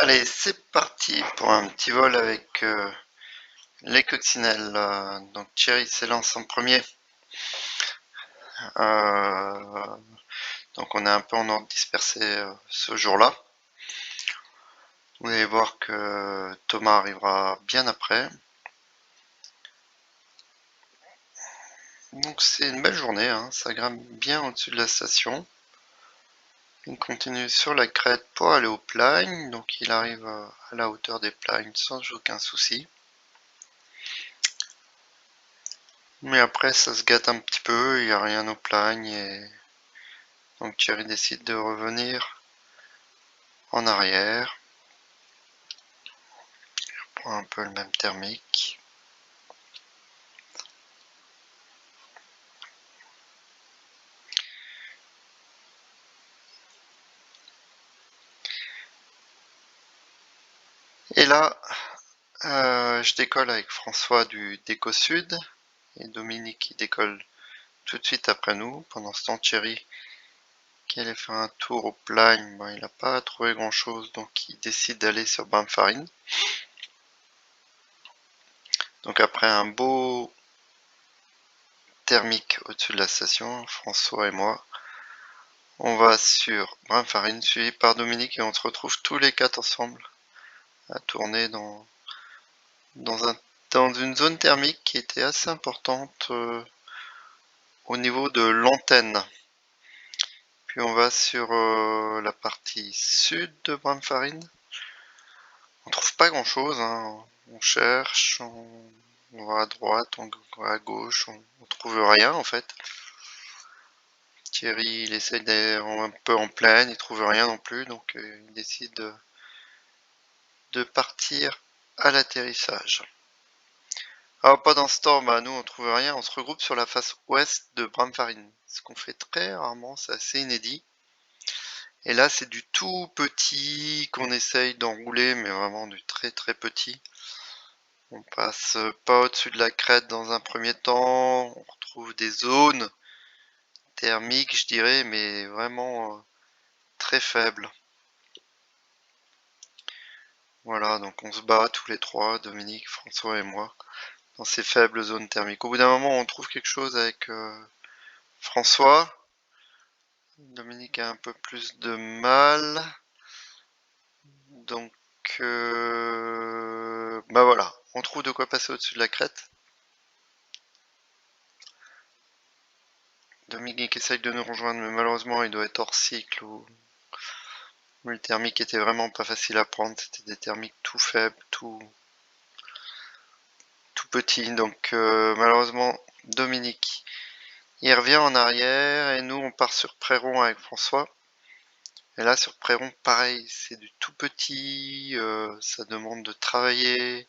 Allez, c'est parti pour un petit vol avec les coccinelles. Donc Thierry s'élance en premier. Euh, donc on est un peu en ordre dispersé ce jour-là. Vous allez voir que Thomas arrivera bien après. Donc c'est une belle journée, hein, ça grimpe bien au-dessus de la station. Il continue sur la crête pour aller au plagne, donc il arrive à la hauteur des plagnes sans aucun souci. Mais après ça se gâte un petit peu, il n'y a rien au plagne et donc Thierry décide de revenir en arrière pour un peu le même thermique. Et là, je décolle avec François du Déco Sud et Dominique qui décolle tout de suite après nous. Pendant ce temps, Thierry qui allait faire un tour au Plagne, il n'a pas trouvé grand chose, donc il décide d'aller sur Bramfarine. Donc après un beau thermique au-dessus de la station, François et moi, on va sur Bramfarine suivi par Dominique et on se retrouve tous les quatre ensemble à tourner dans une zone thermique qui était assez importante au niveau de l'antenne. Puis on va sur la partie sud de Bramfarine. On trouve pas grand chose, hein. On cherche, on va à droite, on va à gauche, on trouve rien en fait. Thierry il essaye d'aller un peu en plaine, il trouve rien non plus, donc il décide de partir à l'atterrissage. Alors pendant ce temps, nous on trouve rien, on se regroupe sur la face ouest de Bramfarine, ce qu'on fait très rarement, c'est assez inédit. Et là c'est du tout petit qu'on essaye d'enrouler, mais vraiment du très très petit. On passe pas au-dessus de la crête dans un premier temps, on retrouve des zones thermiques je dirais, mais vraiment très faibles. Voilà, donc on se bat tous les trois, Dominique, François et moi, dans ces faibles zones thermiques. Au bout d'un moment on trouve quelque chose avec François. Dominique a un peu plus de mal. Donc, voilà, on trouve de quoi passer au-dessus de la crête. Dominique essaye de nous rejoindre, mais malheureusement, il doit être hors cycle ou le thermique était vraiment pas facile à prendre. C'était des thermiques tout faibles, tout petits. Donc, malheureusement, Dominique, il revient en arrière et nous, on part sur Préron avec François. Et là, sur Préron, pareil, c'est du tout petit. Ça demande de travailler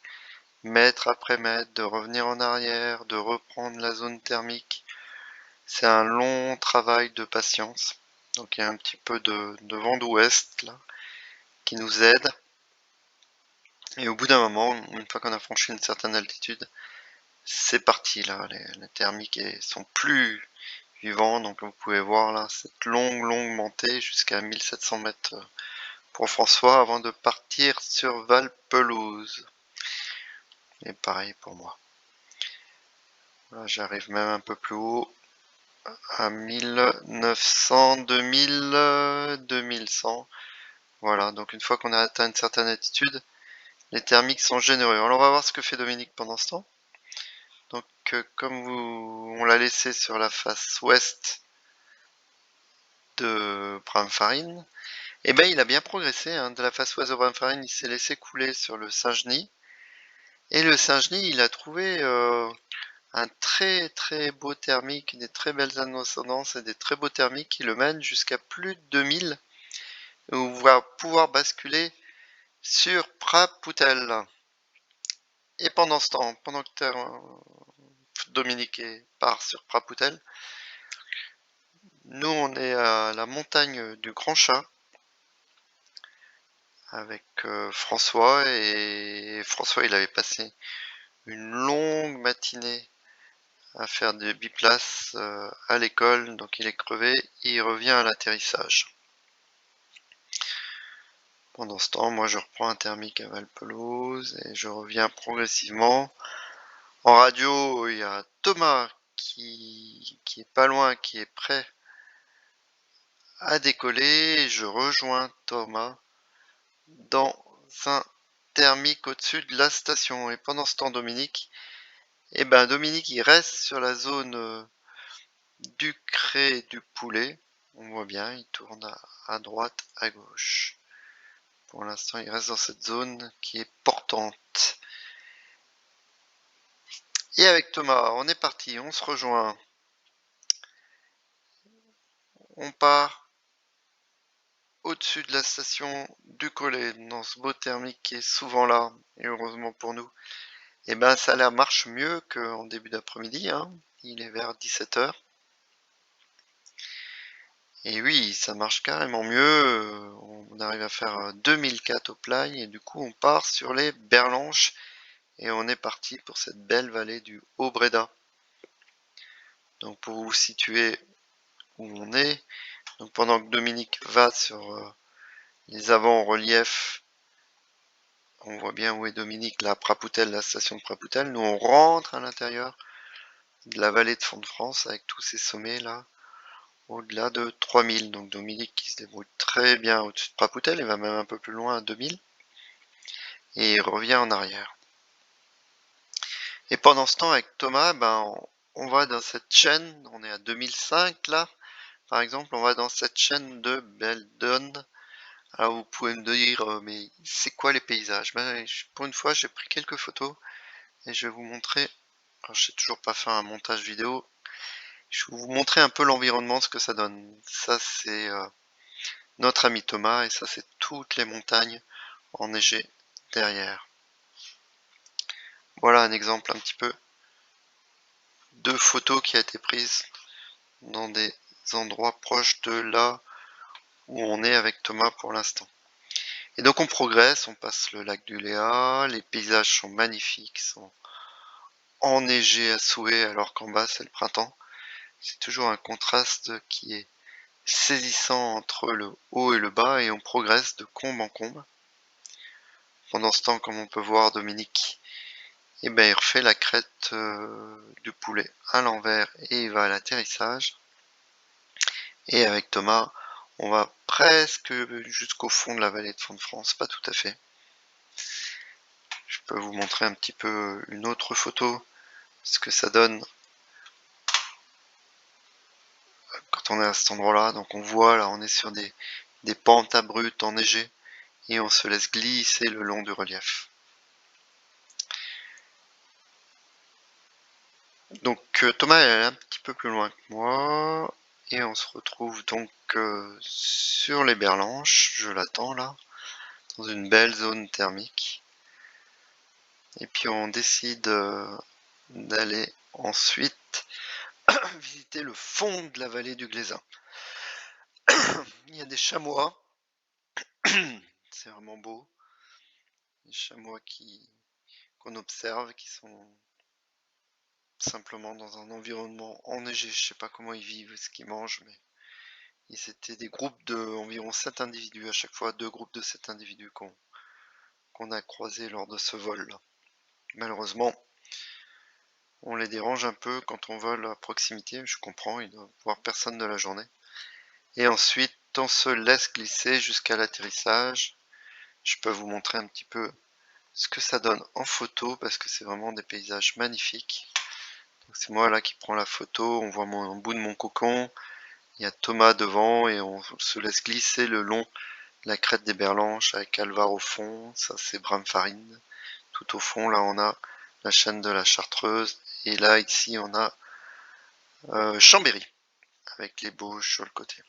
mètre après mètre, de revenir en arrière, de reprendre la zone thermique. C'est un long travail de patience. Donc il y a un petit peu de vent d'ouest là qui nous aide. Et au bout d'un moment, une fois qu'on a franchi une certaine altitude, c'est parti là. Les thermiques sont plus vivants. Donc vous pouvez voir là cette longue montée jusqu'à 1700 mètres pour François avant de partir sur Val-Pelouse. Et pareil pour moi. Là, j'arrive même un peu plus haut à 1900, 2000, 2100. Voilà, donc une fois qu'on a atteint une certaine altitude, les thermiques sont généreux. Alors on va voir ce que fait Dominique pendant ce temps. Donc comme on l'a laissé sur la face ouest de Bramfarine, et ben il a bien progressé, hein. De la face ouest de Bramfarine, il s'est laissé couler sur le Saint-Genis. Et le Saint-Genis, il a trouvé un très beau thermique, des très belles ascendances et des très beaux thermiques qui le mènent jusqu'à plus de 2000, où on va pouvoir basculer sur Prapoutel. Et pendant ce temps, pendant que Dominique part sur Prapoutel, nous on est à la montagne du Grand Chat avec François, et François il avait passé une longue matinée à faire des biplaces à l'école, donc il est crevé et il revient à l'atterrissage. Pendant ce temps, moi je reprends un thermique à Valpelouse et je reviens progressivement. En radio, il y a Thomas qui est pas loin, qui est prêt à décoller. Je rejoins Thomas dans un thermique au-dessus de la station. Et pendant ce temps, Dominique, il reste sur la zone du cré du poulet. On voit bien, il tourne à droite, à gauche. Pour l'instant, il reste dans cette zone qui est portante. Et avec Thomas, on est parti, on se rejoint. On part au-dessus de la station du Collet, dans ce beau thermique qui est souvent là, et heureusement pour nous. Et ben ça la marche mieux qu'en début d'après-midi, hein. Il est vers 17 h. Et oui, ça marche carrément mieux. On arrive à faire 2004 au Plaille, et du coup on part sur les Berlanches, et on est parti pour cette belle vallée du Haut-Bréda. Donc pour vous situer où on est, donc pendant que Dominique va sur les avant-reliefs, on voit bien où est Dominique, la Prapoutel, la station de Prapoutel. Nous on rentre à l'intérieur de la vallée de Font-de-France avec tous ces sommets là, au-delà de 3000. Donc Dominique qui se débrouille très bien au-dessus de Prapoutel, il va même un peu plus loin à 2000, et il revient en arrière. Et pendant ce temps, avec Thomas, on va dans cette chaîne, on est à 2005 là, par exemple, on va dans cette chaîne de Beldon. Alors vous pouvez me dire, mais c'est quoi les paysages? Pour une fois, j'ai pris quelques photos et je vais vous montrer. Alors, je n'ai toujours pas fait un montage vidéo. Je vais vous montrer un peu l'environnement, ce que ça donne. Ça, c'est notre ami Thomas, et ça, c'est toutes les montagnes enneigées derrière. Voilà un exemple un petit peu de photo qui a été prise dans des endroits proches de là où on est avec Thomas pour l'instant. Et donc on progresse, on passe le lac du Léa, les paysages sont magnifiques, sont enneigés à souhait alors qu'en bas c'est le printemps. C'est toujours un contraste qui est saisissant entre le haut et le bas, et on progresse de combe en combe. Pendant ce temps, comme on peut voir, Dominique, il refait la crête du poulet à l'envers et il va à l'atterrissage. Et avec Thomas, on va presque jusqu'au fond de la vallée de Font-de-France, pas tout à fait. Je peux vous montrer un petit peu une autre photo, ce que ça donne quand on est à cet endroit-là. Donc on voit là, on est sur des pentes abruptes enneigées et on se laisse glisser le long du relief. Donc Thomas est un petit peu plus loin que moi et on se retrouve donc sur les Berlanches. Je l'attends là, dans une belle zone thermique. Et puis on décide d'aller ensuite visiter le fond de la vallée du Glézin. Il y a des chamois, c'est vraiment beau. Des chamois qu'on observe, qui sont simplement dans un environnement enneigé. Je sais pas comment ils vivent, ce qu'ils mangent, mais c'était des groupes de environ 7 individus à chaque fois, 2 groupes de 7 individus qu'on a croisés lors de ce vol-là. Malheureusement, on les dérange un peu quand on vole à proximité, je comprends, ils doivent voir personne de la journée. Et ensuite, on se laisse glisser jusqu'à l'atterrissage. Je peux vous montrer un petit peu ce que ça donne en photo, parce que c'est vraiment des paysages magnifiques. C'est moi là qui prends la photo, on voit un bout de mon cocon, il y a Thomas devant et on se laisse glisser le long de la crête des Berlanches avec Alvar au fond, ça c'est Bramfarine. Tout au fond là on a la chaîne de la Chartreuse, et là ici on a Chambéry avec les Bauges sur le côté.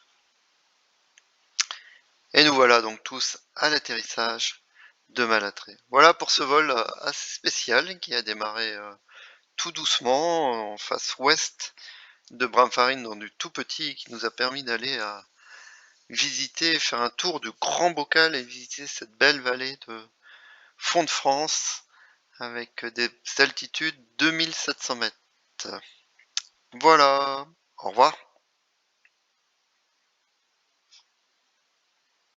Et nous voilà donc tous à l'atterrissage de Malatré. Voilà pour ce vol assez spécial qui a démarré tout doucement en face ouest de Bramfarine, dans du tout petit, qui nous a permis d'aller à visiter, faire un tour du Grand Bocal et visiter cette belle vallée de Font-de-France avec des altitudes 2700 mètres. Voilà, au revoir.